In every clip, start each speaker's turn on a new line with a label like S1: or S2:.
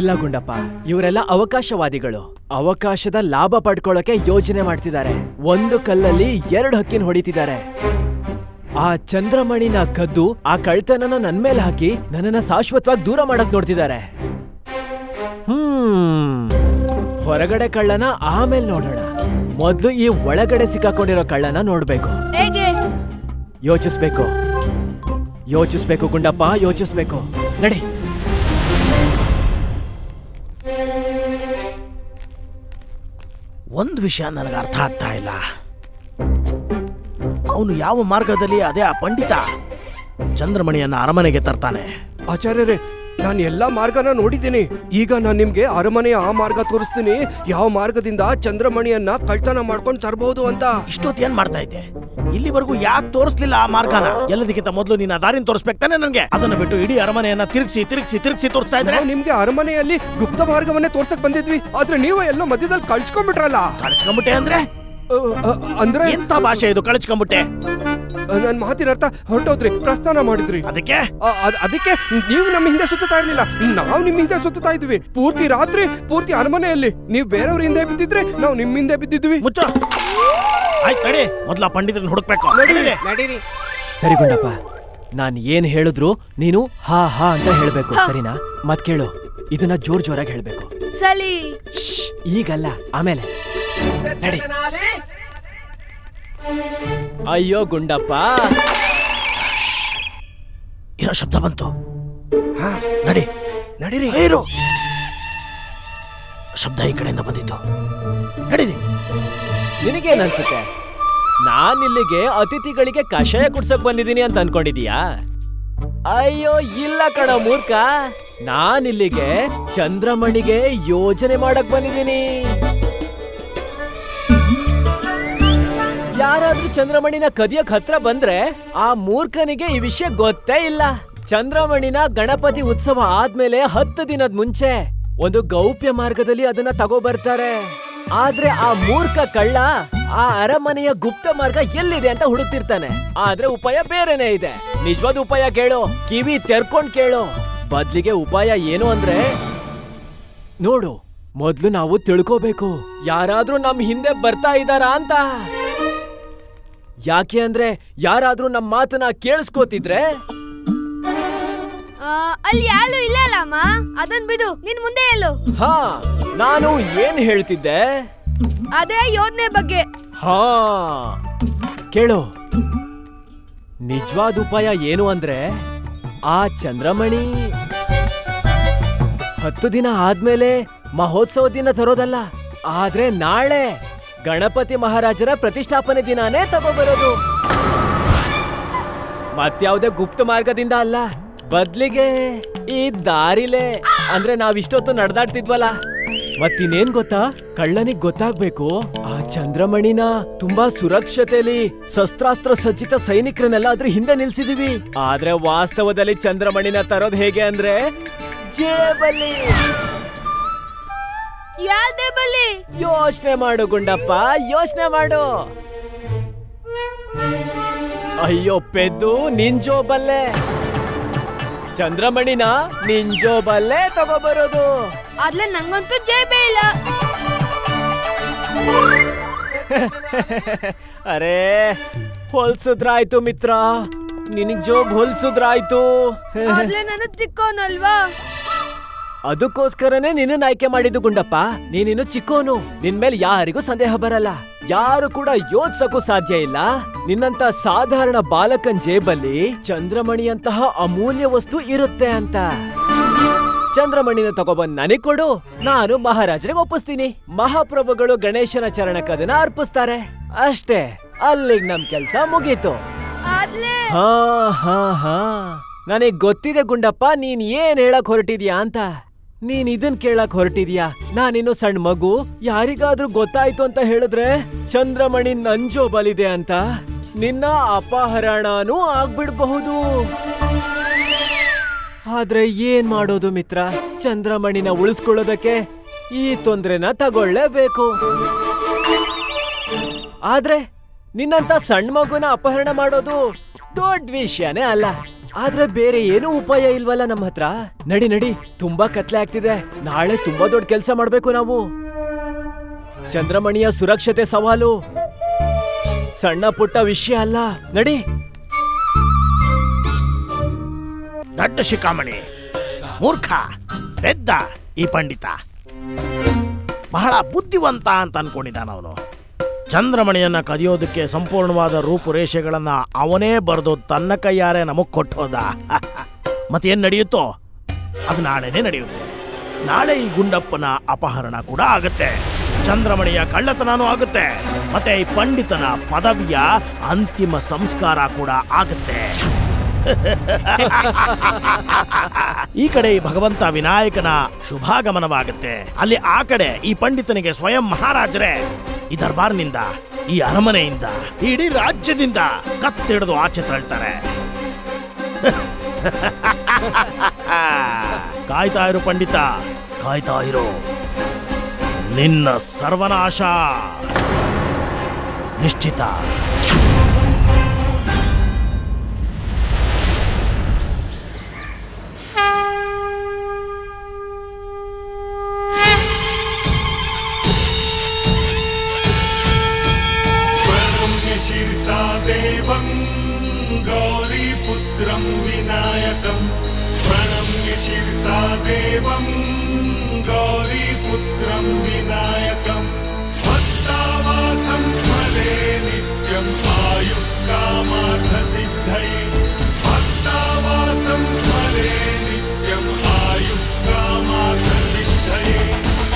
S1: ಇಲ್ಲ ಗುಂಡಪ್ಪ, ಇವರೆಲ್ಲ ಅವಕಾಶವಾದಿಗಳು. ಅವಕಾಶದ ಲಾಭ ಪಡ್ಕೊಳ್ಳೋಕೆ ಯೋಜನೆ ಮಾಡ್ತಿದ್ದಾರೆ. ಒಂದು ಕಲ್ಲಲ್ಲಿ 2 ಹಕ್ಕಿನ ಹೊಡಿತಿದ್ದಾರೆ. ಆ ಚಂದ್ರಮಣಿನ ಕದ್ದು ಆ ಕಳ್ತನನ ನನ್ ಮೇಲೆ ಹಾಕಿ ನನ್ನನ್ನ ಶಾಶ್ವತವಾಗಿ ದೂರ ಮಾಡಕ್ ನೋಡ್ತಿದ್ದಾರೆ. ಹೊರಗಡೆ ಕಳ್ಳನ ಆಮೇಲೆ ನೋಡೋಣ. ಮೊದ್ಲು ಈ ಒಳಗಡೆ ಸಿಕ್ಕಾಕೊಂಡಿರೋ ಕಳ್ಳನ ನೋಡ್ಬೇಕು. ಯೋಚಿಸ್ಬೇಕು ಗುಂಡಪ್ಪ, ಯೋಚಿಸ್ಬೇಕು. ನಡಿ.
S2: ಒಂದು ವಿಷಯ ನನಗೆ ಅರ್ಥ ಆಗ್ತಾ ಇಲ್ಲ. ಅವನು ಯಾವ ಮಾರ್ಗದಲ್ಲಿ ಅದೇ ಆ ಪಂಡಿತ ಚಂದ್ರಮಣಿಯನ್ನ ಅರಮನೆಗೆ ತರ್ತಾನೆ?
S3: ಆಚಾರ್ಯರೇ, ನಾನು ಎಲ್ಲಾ ಮಾರ್ಗನ ನೋಡಿದ್ದೀನಿ. ಈಗ ನಾನು ನಿಮ್ಗೆ ಅರಮನೆಯ ಆ ಮಾರ್ಗ ತೋರಿಸ್ತೀನಿ, ಯಾವ ಮಾರ್ಗದಿಂದ ಚಂದ್ರಮಣಿಯನ್ನ ಕಳ್ತನ ಮಾಡ್ಕೊಂಡು ತರಬಹುದು ಅಂತ.
S2: ಇಷ್ಟೊತ್ತು ಏನ್ ಮಾಡ್ತಾ ಇದ್ದೆ? ಇಲ್ಲಿವರೆಗೂ ಯಾಕೆ ತೋರಿಸ್ಲಿಲ್ಲ ಆ ಮಾರ್ಗನ? ಎಲ್ಲದಕ್ಕಿಂತ ಮೊದಲು ನೀನು ಆ ದಾರಿನ ತೋರಿಸ್ಬೇಕಾನೆ ನನಗೆ. ಅದನ್ನ ಬಿಟ್ಟು ಇಡೀ ಅರಮನೆಯನ್ನ ತಿರುಗಿಸಿ ತೋರಿಸ್ತಾ ಇದ್ರೆ.
S3: ನಿಮ್ಗೆ ಅರಮನೆಯಲ್ಲಿ ಗುಪ್ತ ಮಾರ್ಗವನ್ನೇ ತೋರ್ಸಕ್ ಬಂದಿದ್ವಿ, ಆದ್ರೆ ನೀವು ಎಲ್ಲೋ ಮಧ್ಯದಲ್ಲಿ ಕಳ್ಸ್ಕೊಂಡ್ಬಿಟ್ರಲ್ಲ.
S2: ಕಳ್ಸ್ಕೊಂಡ್ಬಿಟ್ಟೆ ಅಂದ್ರೆ ಎಂತ ಭಾಷೆ ಇದು? ಕಳ್ಸ್ಕೊಂಡ್ಬಿಟ್ಟೆ
S3: ನನ್ ಮಾತಿನ ಅರ್ಥ ಹೊರಟೋದ್ರಿ, ಪ್ರಸ್ಥಾನ ಮಾಡಿದ್ರಿ. ಅದಕ್ಕೆ ನೀವು ನಮ್ಮ ಹಿಂದೆ ಸುತ್ತಾ ಇರ್ಲಿಲ್ಲ, ನಾವು ನಿಮ್ ಹಿಂದೆ ಸುತ್ತಾ ಇದ್ವಿ. ಪೂರ್ತಿ ರಾತ್ರಿ ಪೂರ್ತಿ ಅರಮನೆಯಲ್ಲಿ ನೀವು ಬೇರೆಯವ್ರ ಹಿಂದೆ ಬಿದ್ದಿದ್ರೆ ನಾವು ನಿಮ್ ಹಿಂದೆ ಬಿದ್ದಿದ್ವಿ.
S2: ಮುಚ್ಚ. ಆಯ್ತು ನಡಿ, ಮೊದ್ಲ ಪಂಡಿತರನ್ನ ಹುಡುಕ್ಬೇಕು.
S3: ನಡೀರಿ.
S1: ಸರಿ ಗುಂಡಪ್ಪ, ನಾನ್ ಏನ್ ಹೇಳಿದ್ರು ನೀನು ಹಾ ಹಾ ಅಂತ ಹೇಳ್ಬೇಕು, ಸರಿನಾ? ಮತ್ ಕೇಳು, ಇದನ್ನ ಜೋರಾಗಿ ಹೇಳ್ಬೇಕು.
S4: ಸಲಿ
S1: ಈಗಲ್ಲ, ಆಮೇಲೆ. ನಡಿ. ಅಯ್ಯೋ ಗುಂಡಪ್ಪ,
S2: ಏನೋ ಶಬ್ದ ಬಂತು. ನಡೀರಿ. ಶಬ್ದ ಈ ಕಡೆಯಿಂದ ಬಂದಿತ್ತು. ನಡೀರಿ.
S1: ನಿನಗೇನ್ ಅನ್ಸುತ್ತೆ? ನಾನಿಲ್ಲಿಗೆ ಅತಿಥಿಗಳಿಗೆ ಕಷಾಯ ಕುಡ್ಸಕ್ ಬಂದಿದ್ದೀನಿ ಅಂತ ಅನ್ಕೊಂಡಿದೀಯಾ? ಅಯ್ಯೋ ಇಲ್ಲ ಕಣ ಮೂರ್ಖ, ನಾನಿಲ್ಲಿಗೆ ಚಂದ್ರಮಣಿಗೆ ಯೋಜನೆ ಮಾಡಕ್ ಬಂದಿದ್ದೀನಿ. ಯಾರಾದ್ರೂ ಚಂದ್ರಮಣಿನ ಕದಿಯಕ್ ಹತ್ರ ಬಂದ್ರೆ ಆ ಮೂರ್ಖನಿಗೆ ಈ ವಿಷಯ ಗೊತ್ತೇ ಇಲ್ಲ. ಚಂದ್ರಮಣಿನ ಗಣಪತಿ ಉತ್ಸವ ಆದ್ಮೇಲೆ 10 ದಿನದ ಮುಂಚೆ ಒಂದು ಗೌಪ್ಯ ಮಾರ್ಗದಲ್ಲಿ ಅದನ್ನ ತಗೋ ಬರ್ತಾರೆ. ಆದ್ರೆ ಆ ಮೂರ್ಖ ಕಳ್ಳ ಆ ಅರಮನೆಯ ಗುಪ್ತ ಮಾರ್ಗ ಎಲ್ಲಿದೆ ಅಂತ ಹುಡುಕ್ತಿರ್ತಾನೆ. ಆದ್ರೆ ಉಪಾಯ ಬೇರೆನೇ ಇದೆ. ನಿಜವಾದ ಉಪಾಯ ಕೇಳು, ಕಿವಿ ತೆರ್ಕೊಂಡ್ ಕೇಳು. ಬದ್ಲಿಗೆ ಉಪಾಯ ಏನು ಅಂದ್ರೆ, ನೋಡು, ಮೊದ್ಲು ನಾವು ತಿಳ್ಕೋಬೇಕು ಯಾರಾದ್ರೂ ನಮ್ ಹಿಂದೆ ಬರ್ತಾ ಇದ್ದಾರಾ ಅಂತ. ಯಾಕೆ ಅಂದ್ರೆ ಯಾರಾದ್ರೂ ನಮ್ ಮಾತನ್ನ ಕೇಳಿಸ್ಕೋತಿದ್ರೆ.
S4: ಅಲ್ಲಿ ಯಾರು ಇಲ್ಲ ಅಲ್ಲಮ್ಮ, ಅದನ್ ಬಿಡು, ನಿನ್ ಮುಂದೆ ಎಲ್ಲೋ.
S1: ಹಾ, ನಾನು ಏನ್ ಹೇಳ್ತಿದ್ದೆ?
S4: ಅದೇ ಯೋಜನೆ ಬಗ್ಗೆ.
S1: ಹಾ ಕೇಳು, ನಿಜವಾದ ಉಪಾಯ ಏನು ಅಂದ್ರೆ, ಆ ಚಂದ್ರಮಣಿ 10 ದಿನ ಆದ್ಮೇಲೆ ಮಹೋತ್ಸವ ದಿನ ತರೋದಲ್ಲ, ಆದ್ರೆ ನಾಳೆ ಗಣಪತಿ ಮಹಾರಾಜರ ಪ್ರತಿಷ್ಠಾಪನೆ ದಿನಾನೇ ತಗೋಬರೋದು. ಮತ್ಯಾವುದೇ ಗುಪ್ತ ಮಾರ್ಗದಿಂದ ಅಲ್ಲ, ಬದ್ಲಿಗೆ ಈ ದಾರಿಲೇ, ಅಂದ್ರೆ ನಾವಿಷ್ಟೊತ್ತು ನಡೆದಾಡ್ತಿದ್ವಲ್ಲ. ಮತ್ತಿನ್ನೇನ್ ಗೊತ್ತಾ, ಕಳ್ಳನಿಗ್ ಗೊತ್ತಾಗ್ಬೇಕು ಆ ಚಂದ್ರಮಣಿನ ತುಂಬಾ ಸುರಕ್ಷತೆಯಲ್ಲಿ ಶಸ್ತ್ರಾಸ್ತ್ರ ಸಜ್ಜಿತ ಸೈನಿಕರನ್ನೆಲ್ಲ ಅದ್ರ ಹಿಂದೆ ನಿಲ್ಸಿದೀವಿ. ಆದ್ರೆ ವಾಸ್ತವದಲ್ಲಿ ಚಂದ್ರಮಣಿನ ತರೋದ್ ಹೇಗೆ ಅಂದ್ರೆ ಜೇಬಲ್ಲಿ.
S4: ಯಾವ್ದೇ ಬಲ್ಲಿ?
S1: ಯೋಚನೆ ಮಾಡು ಗುಂಡಪ್ಪ, ಯೋಚನೆ ಮಾಡು. ಅಯ್ಯೋ ಪೆದ್ದು, ನಿನ್ ಜೋಬಲ್ಲೇ ಚಂದ್ರಮಣಿನ ನಿನ್ ಜೋಬಲ್ಲೇ ತಗೋಬರೋದು.
S4: ಆದ್ರೆ ನಂಗಂತೂ ಜೇಬೇ ಇಲ್ಲ.
S1: ಅರೇ, ಹೊಲ್ಸುದ್ರಾಯ್ತು ಮಿತ್ರ, ನಿನಗ್ ಜೋಬ್ ಹೊಲ್ಸುದ್ರಾಯ್ತು.
S4: ಆದ್ರೆ ನಾನು ಚಿಕ್ಕೋನಲ್ವಾ,
S1: ಅದಕ್ಕೋಸ್ಕರನೇ ನಿನ್ನ ಆಯ್ಕೆ ಮಾಡಿದ್ದು ಗುಂಡಪ್ಪ. ನೀನಿನ್ನು ಚಿಕ್ಕೋನು, ನಿನ್ ಮೇಲೆ ಯಾರಿಗೂ ಸಂದೇಹ ಬರಲ್ಲ. ಯಾರು ಕೂಡ ಯೋಚಿಸಕ್ಕೂ ಸಾಧ್ಯ ಇಲ್ಲ ನಿನ್ನಂತ ಸಾಧಾರಣ ಬಾಲಕನ್ ಜೇಬಲ್ಲಿ ಚಂದ್ರಮಣಿಯಂತಹ ಅಮೂಲ್ಯ ವಸ್ತು ಇರುತ್ತೆ ಅಂತ. ಚಂದ್ರಮಣಿನ ತಗೊಬಂದ್ ನನಗ್ ಕೊಡು, ನಾನು ಮಹಾರಾಜರಿಗೆ ಒಪ್ಪಿಸ್ತೀನಿ. ಮಹಾಪ್ರಭುಗಳು ಗಣೇಶನ ಚರಣಕ್ಕೆ ಅದನ್ನ ಅರ್ಪಿಸ್ತಾರೆ. ಅಷ್ಟೇ, ಅಲ್ಲಿಗ್ ನಮ್ ಕೆಲ್ಸ ಮುಗೀತು. ಹಾ ಹಾ ಹಾ ನನಗ್ ಗೊತ್ತಿದೆ ಗುಂಡಪ್ಪ, ನೀನ್ ಏನ್ ಹೇಳಕ್ ಹೊರಟಿದ್ಯಾ ಅಂತ. ನೀನ್ ಇದನ್ ಕೇಳಕ್ ಹೊರಟಿದ್ಯಾ? ನಾನಿನ್ನು ಸಣ್ಣ ಮಗು, ಯಾರಿಗಾದ್ರೂ ಗೊತ್ತಾಯ್ತು ಅಂತ ಹೇಳಿದ್ರೆ ಚಂದ್ರಮಣಿ ನನ್ ಜೋಬಲಿದೆ ಅಂತ ನಿನ್ನ ಅಪಹರಣನೂ ಆಗ್ಬಿಡ್ಬಹುದು. ಆದ್ರೆ ಏನ್ ಮಾಡೋದು ಮಿತ್ರ, ಚಂದ್ರಮಣಿನ ಉಳಿಸ್ಕೊಳ್ಳೋದಕ್ಕೆ ಈ ತೊಂದ್ರೆನ ತಗೊಳ್ಳೇಬೇಕು. ಆದ್ರೆ ನಿನ್ನಂತ ಸಣ್ಣ ಮಗುನ ಅಪಹರಣ ಮಾಡೋದು ದೊಡ್ಡ ವಿಷಯನೇ ಅಲ್ಲ. ಆದ್ರೆ ಬೇರೆ ಏನೂ ಉಪಾಯ ಇಲ್ವಲ್ಲ ನಮ್ಮ ಹತ್ರ. ನಡಿ ನಡಿ, ತುಂಬಾ ಕತ್ಲೆ ಆಗ್ತಿದೆ. ನಾಳೆ ತುಂಬಾ ದೊಡ್ಡ ಕೆಲಸ ಮಾಡ್ಬೇಕು ನಾವು. ಚಂದ್ರಮಣಿಯ ಸುರಕ್ಷತೆ ಸವಾಲು ಸಣ್ಣ ಪುಟ್ಟ ವಿಷಯ ಅಲ್ಲ. ನಡಿ.
S2: ದಡ್ಡ ಶಿಖಾಮಣಿ, ಮೂರ್ಖ, ಪೆದ್ದ ಈ ಪಂಡಿತ. ಬಹಳ ಬುದ್ಧಿವಂತ ಅಂತ ಅನ್ಕೊಂಡಿದ್ದಾನ ಅವನು. ಚಂದ್ರಮಣಿಯನ್ನ ಕದಿಯೋದಕ್ಕೆ ಸಂಪೂರ್ಣವಾದ ರೂಪುರೇಷೆಗಳನ್ನ ಅವನೇ ಬರೆದು ತನ್ನ ಕೈಯಾರೆ ನಮಗ್ ಕೊಟ್ಟೋದ. ಮತ್ತೇನ್ ನಡೆಯುತ್ತೋ ಅದು ನಾಳೆನೇ ನಡೆಯುತ್ತೆ. ನಾಳೆ ಈ ಗುಂಡಪ್ಪನ ಅಪಹರಣ ಕೂಡ ಆಗುತ್ತೆ, ಚಂದ್ರಮಣಿಯ ಕಳ್ಳತನೂ ಆಗುತ್ತೆ, ಮತ್ತೆ ಈ ಪಂಡಿತನ ಪದವಿಯ ಅಂತಿಮ ಸಂಸ್ಕಾರ ಕೂಡ ಆಗುತ್ತೆ. ಈ ಕಡೆ ಈ ಭಗವಂತ ವಿನಾಯಕನ ಶುಭಾಗಮನವಾಗುತ್ತೆ, ಅಲ್ಲಿ ಆ ಕಡೆ ಈ ಪಂಡಿತನಿಗೆ ಸ್ವಯಂ ಮಹಾರಾಜರೇ ಈ ದರ್ಬಾರ್ನಿಂದ, ಈ ಅರಮನೆಯಿಂದ, ಇಡೀ ರಾಜ್ಯದಿಂದ ಕತ್ತಿಡಿದು ಆಚೆ ತಳ್ತಾರೆ. ಕಾಯ್ತಾ ಇರು ಪಂಡಿತ, ಕಾಯ್ತಾ ಇರು. ನಿನ್ನ ಸರ್ವನಾಶ ನಿಶ್ಚಿತ.
S5: शिरसा देवं गौरीपुत्रं विनायकं प्रणम्य शिरसा देवं गौरीपुत्रं विनायकं भक्तावासं स्मरे नित्यम् आयुक्कामार्थसिद्धये भक्तावासं स्मरे नित्यम् आयुक्कामार्थसिद्धये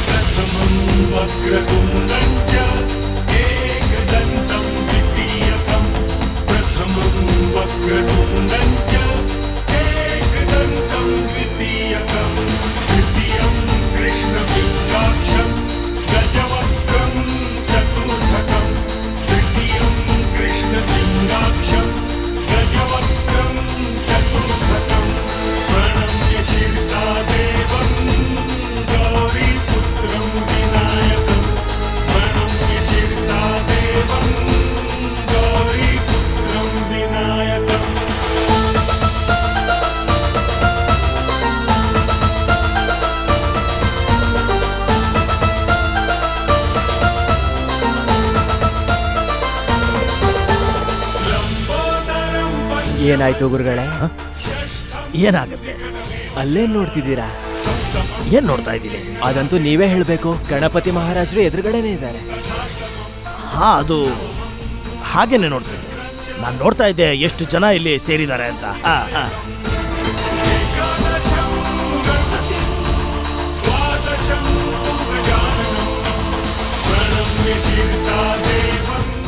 S5: प्रथमं वक्रतुण्डं च एकदन्तं वक्रतुण्डं च एकदन्तं द्वितीयकं तृतीयं कृष्णपिङ्गाक्षं गजवक्त्रं चतुर्थकं तृतीयं कृष्णपिङ्गाक्षं गजवक्त्रं चतुर्थकं प्रणम्य शिरसा देवं गौरीपुत्रं विनायकं प्रणम्य शिरसा देवं गौरीपुत्रं विनायकम्
S1: ಏನಾಯ್ತು ಗುರುಗಳೇ?
S2: ಏನಾಗುತ್ತೆ?
S1: ಅಲ್ಲೇನ್ ನೋಡ್ತಿದ್ದೀರಾ?
S2: ಏನ್ ನೋಡ್ತಾ ಇದ್ದೀನಿ?
S1: ಅದಂತೂ ನೀವೇ ಹೇಳ್ಬೇಕು. ಗಣಪತಿ ಮಹಾರಾಜರು ಎದುರುಗಡೆನೆ ಇದ್ದಾರೆ.
S2: ಹಾ, ಅದು ಹಾಗೇನೆ ನೋಡ್ತಿದ್ದೆ. ನಾನು ನೋಡ್ತಾ ಇದ್ದೆ ಎಷ್ಟು ಜನ ಇಲ್ಲಿ ಸೇರಿದ್ದಾರೆ ಅಂತ.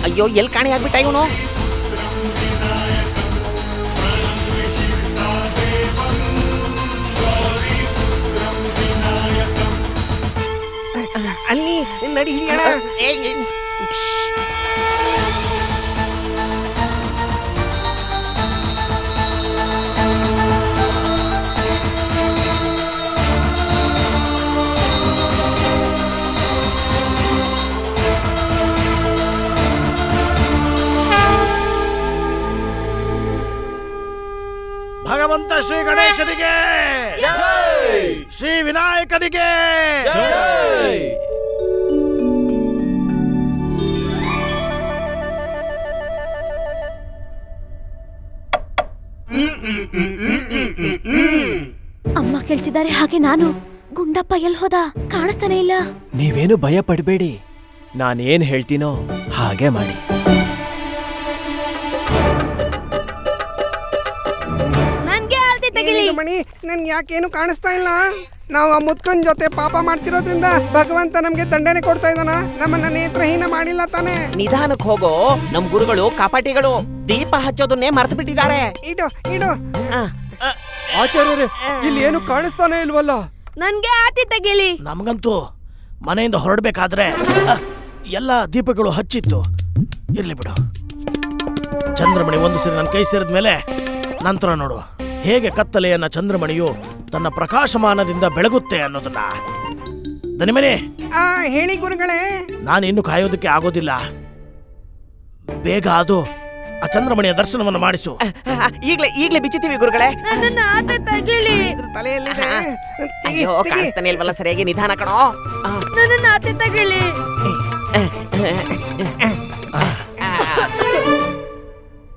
S6: ಅಯ್ಯೋ, ಎಲ್ಲಿ ಕಾಣೆ ಆಗ್ಬಿಟ್ಟ ಇವನು? ಅಲ್ಲಿ ನಡಿ ಹಿಡಿಯೋಣ.
S2: ಭಗವಂತ ಶ್ರೀ ಗಣೇಶನಿಗೆ, ಶ್ರೀ ವಿನಾಯಕನಿಗೆ.
S7: ಅಮ್ಮ ಕೇಳ್ತಿದ್ದಾರೆ. ಹಾಗೆ ನಾನು, ಗುಂಡಪ್ಪ ಎಲ್ಲಿ ಹೋದ? ಕಾಣಿಸ್ತಾನೆ ಇಲ್ಲ.
S1: ನೀವೇನು ಭಯ ಪಡ್ಬೇಡಿ, ನಾನೇನ್ ಹೇಳ್ತೀನೋ ಹಾಗೆ ಮಾಡಿ.
S4: ನನ್ಗೆ ಆಲ್ತಿ ತೆಗಿಲಿ.
S3: ಮಣಿ, ನನ್ಗೆ ಯಾಕೇನು ಕಾಣಿಸ್ತಾ ಇಲ್ಲ? ನಾವು ಆ ಮುತ್ಕನ್ ಜೊತೆ ಪಾಪ ಮಾಡ್ತಿರೋದ್ರಿಂದ ಭಗವಂತ ನಮ್ಗೆ ದಂಡನೆ ಕೊಡ್ತಾ ಇದ್ದಾನ? ನಮ್ಮನ್ನ ನೇತ್ರಹೀನ ಮಾಡಿಲ್ಲ ತಾನೆ?
S6: ನಿಧಾನಕ್ಕೆ ಹೋಗೋ, ನಮ್ ಗುರುಗಳು ಕಾಪಾಟಿಗಳು ದೀಪ ಹಚ್ಚೋದನ್ನೇ ಮರ್ತು ಬಿಟ್ಟಿದ್ದಾರೆ.
S3: ಇಡು ಇಡು. ಆಚಾರ್ಯರೇ, ಇಲ್ಲಿ ಏನು ಕಾಣಿಸ್ತಾನೆ ಇಲ್ವಲ್ಲ?
S4: ನನ್ಗೆ ಆಲ್ತಿ ತೆಗಿಲಿ.
S2: ನಮಗಂತೂ ಮನೆಯಿಂದ ಹೊರಡ್ಬೇಕಾದ್ರೆ ಎಲ್ಲ ದೀಪಗಳು ಹಚ್ಚಿತ್ತು. ಇರ್ಲಿ ಬಿಡು. ಚಂದ್ರಮಣಿ ಒಂದು ಸರಿ ನನ್ನ ಕೈ ಸೇರಿದ ಮೇಲೆ ನಂತರ ನೋಡು ಹೇಗೆ ಕತ್ತಲೆಯನ್ನ ಚಂದ್ರಮಣಿಯು ತನ್ನ ಪ್ರಕಾಶಮಾನದಿಂದ ಬೆಳಗುತ್ತೆ ಅನ್ನೋದನ್ನ. ದನಿಮನೆ,
S3: ಹೇಳಿ ಗುರುಗಳೇ.
S2: ನಾನು ಇನ್ನು ಕಾಯೋದಕ್ಕೆ ಆಗೋದಿಲ್ಲ. ಬೇಗ ಅದು ಆ ಚಂದ್ರಮಣಿಯ ದರ್ಶನವನ್ನು ಮಾಡಿಸು.
S6: ಈಗ್ಲೇ ಬಿಚ್ಚುತ್ತೀವಿ ಗುರುಗಳೇ.
S4: ನನ್ನನ್ನ ಆತ ತಗಿಲಿ.
S3: ತಲೆಯಲ್ಲಿದೆ.
S6: ಅಯ್ಯೋ ಕಾಣಿಸ್ತಾನೆ ಇಲ್ವಲ್ಲ ಸರಿಯಾಗಿ, ನಿಧಾನ ಕಣೋ.
S4: ನನ್ನನ್ನ ಆತ ತಗಿಲಿ.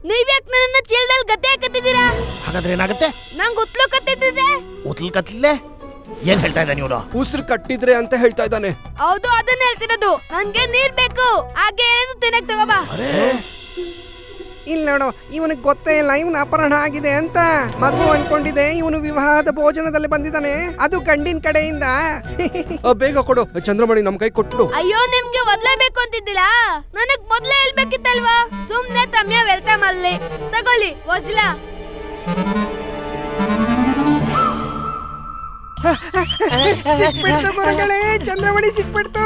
S4: ನೀವ್ಯಾಕ್ ನನ್ನನ್ನ ಚೀಲದಲ್ಲಿ ಗದ್ದೆ ಹಾಕತ್ತಿದ್ದೀರಾ?
S2: ಹಾಗಾದ್ರೆ ಏನಾಗುತ್ತೆ?
S4: ನಂಗ್ ಉತ್ಲು ಕತ್ತಿದ್ದೆ.
S2: ಉತ್ಲ್ ಕತ್ಲೆ ಏನ್ ಹೇಳ್ತಾ ಇದ್ದಾನೆ ಇವನು?
S3: ಉಸಿರು ಕಟ್ಟಿದ್ರೆ ಅಂತ ಹೇಳ್ತಾ ಇದ್ದಾನೆ.
S4: ಹೌದು, ಅದನ್ನ ಹೇಳ್ತಿರೋದು. ನನ್ಗೆ ನೀರ್ ಬೇಕು. ಹಾಗೆ ಏನಾದ್ರು ತಿನ್ನಕ್ ತಗೋಬಾ.
S3: ಇಲ್ಲ ನೋಡು, ಇವನಿಗೆ ಗೊತ್ತೇ ಇಲ್ಲ ಇವನು ಅಪಹರಣ ಆಗಿದೆ ಅಂತ. ಮಗು ಅನ್ಕೊಂಡಿದೆ ಇವನು ವಿವಾಹದ ಭೋಜನದಲ್ಲಿ ಬಂದಿದ್ದಾನೆ, ಅದು ಗಂಡಿನ ಕಡೆಯಿಂದ. ಬೇಗ ಕೊಡು, ಚಂದ್ರಮಣಿ ನಮ್ ಕೈ ಕೊಟ್ಟು.
S4: ಅಯ್ಯೋ, ನಿಮ್ಗೆ ಒದ್ಲೇಬೇಕು ಅಂತಿದ್ದಿಲ್ಲ. ನನಗ್ ಮೊದ್ಲೇ ಹೇಳ್ಬೇಕಿತ್ತಲ್ವಾ? ಸುಮ್ನೆ ತಮ್ಯ ವೆಲ್ಕಮ್ ಅಲ್ಲಿ ತಗೊಳ್ಳಿ ವಜ್ಲ.
S3: ಸಿಕ್ಬಿಡ್ತು ಗುರುಗಳೇ, ಚಂದ್ರಮಣಿ ಸಿಕ್ಬಿಡ್ತು.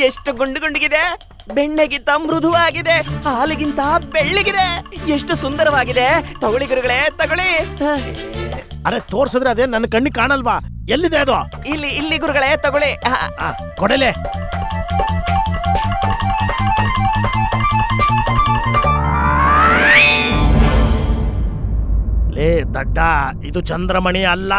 S6: ಎಷ್ಟು ಗುಂಡಿಗಿದೆ, ಬೆಣ್ಣೆಗಿಂತ ಮೃದುವಾಗಿದೆ, ಹಾಲಿಗಿಂತ ಬೆಳ್ಳಿಗಿದೆ, ಎಷ್ಟು ಸುಂದರವಾಗಿದೆ. ತಗೊಳ್ಳಿ ಗುರುಗಳೇ, ತಗೊಳ್ಳಿ.
S2: ಅರೆ ತೋರ್ಸಿದ್ರೆ ಅದೇ ನನ್ನ ಕಣ್ಣಿಗೆ ಕಾಣಲ್ವಾ? ಎಲ್ಲಿದೆ ಅದು?
S6: ಇಲ್ಲಿ ಗುರುಗಳೇ, ತಗೊಳ್ಳಿ.
S2: ಕೊಡಲೆ. ಲೇ ದಡ್ಡ, ಇದು ಚಂದ್ರಮಣಿ ಅಲ್ಲ.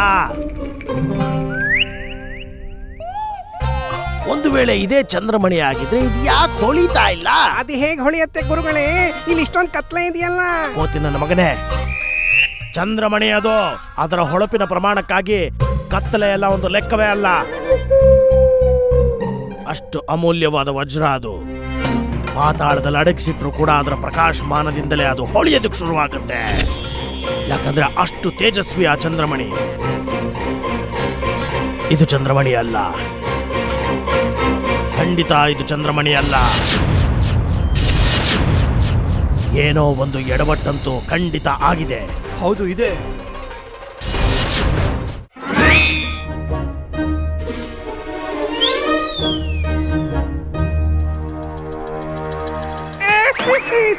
S2: ಒಂದು ವೇಳೆ ಇದೇ ಚಂದ್ರಮಣಿ ಆಗಿದ್ರೆ ಇದು ಯಾಕೆ ಹೊಳಿತಾ ಇಲ್ಲ?
S3: ಅದು ಹೇಗೆ ಹೊಳಿಯತ್ತೆ ಗುರುಗಳೇ? ಇಲ್ಲಿ ಇಷ್ಟೊಂದು ಕತ್ಲೆ ಇದೆಯಲ್ಲ.
S2: ಕೋತಿ ನನ್ನ ಮಗನೇ, ಚಂದ್ರಮಣಿ ಅದು. ಅದರ ಹೊಳಪಿನ ಪ್ರಮಾಣಕ್ಕಾಗಿ ಕತ್ತಲೆ ಎಲ್ಲ ಒಂದು ಲೆಕ್ಕವೇ ಅಲ್ಲ. ಅಷ್ಟು ಅಮೂಲ್ಯವಾದ ವಜ್ರ ಅದು. ಪಾತಾಳದಲ್ಲಿ ಅಡಗಿಸಿಟ್ರು ಕೂಡ ಅದರ ಪ್ರಕಾಶಮಾನದಿಂದಲೇ ಅದು ಹೊಳೆಯೋದಕ್ಕೆ ಶುರುವಾಗುತ್ತೆ. ಯಾಕಂದ್ರೆ ಅಷ್ಟು ತೇಜಸ್ವಿ ಆ ಚಂದ್ರಮಣಿ. ಇದು ಚಂದ್ರಮಣಿ ಅಲ್ಲ, ಖಂಡಿತ ಇದು ಚಂದ್ರಮಣಿ ಅಲ್ಲ. ಏನೋ ಒಂದು ಎಡವಟ್ಟಂತೂ ಖಂಡಿತ ಆಗಿದೆ.
S3: ಹೌದು, ಇದೆ.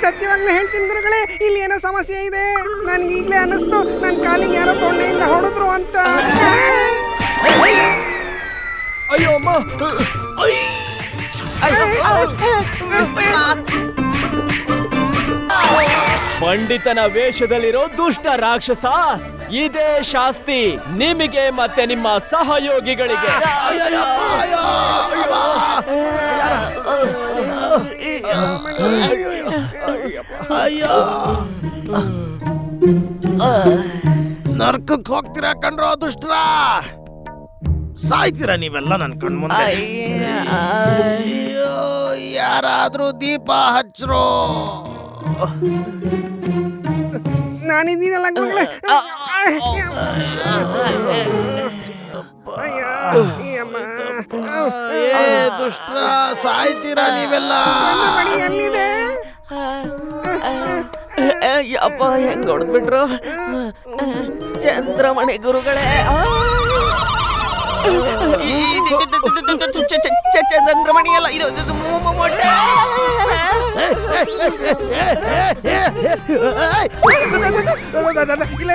S3: ಸತ್ಯವಾಗ್ಲೂ ಹೇಳ್ತೀನಿ ಗುರುಗಳೇ, ಇಲ್ಲಿ ಏನೋ ಸಮಸ್ಯೆ ಇದೆ. ನನ್ಗೆ ಈಗಲೇ ಅನ್ನಿಸ್ತು ನನ್ನ ಕಾಲಿಗೆ ಯಾರೋ ತೊಂಡೆಯಿಂದ ಹೊಡೆದ್ರು ಅಂತ. ಅಯ್ಯೋ ಅಮ್ಮ,
S1: ಪಂಡಿತನ ವೇಷದಲ್ಲಿರೋ ದುಷ್ಟ ರಾಕ್ಷಸ, ಇದೇ ಶಾಸ್ತಿ ನಿಮಗೆ ಮತ್ತೆ ನಿಮ್ಮ ಸಹಯೋಗಿಗಳಿಗೆ.
S2: ನರ್ಕಕ್ಕೆ ಹೋಗ್ತೀರಾ ಕಣ್ರೋ ದುಷ್ಟ್ರ? ಸಾಯ್ತೀರಾ ನೀವೆಲ್ಲ ನನ್ನ ಕಣ್ಮುಂದೆ. ಅಯ್ಯೋ, ಯಾರಾದ್ರೂ ದೀಪ ಹಚ್ರೋ.
S3: ನಾನಿದ್ದೀನಲ್ಲ ಗುರುಗಳೇ.
S2: ದುಷ್ಟ್ರ, ಸಾಯ್ತೀರಾ ನೀವೆಲ್ಲ.
S3: ಎಲ್ಲಿದೆ?
S6: ಅಪ್ಪ, ಹೆಂಗ್ ಹೊಡೆದ್ಬಿಟ್ರು ಚಂದ್ರಮಣಿ ಗುರುಗಳೇ. ಚಂದ್ರಮಣಿ ಅಲ್ಲ, ಇದು ಮೊಟ್ಟೆ.
S3: ಇಲ್ಲ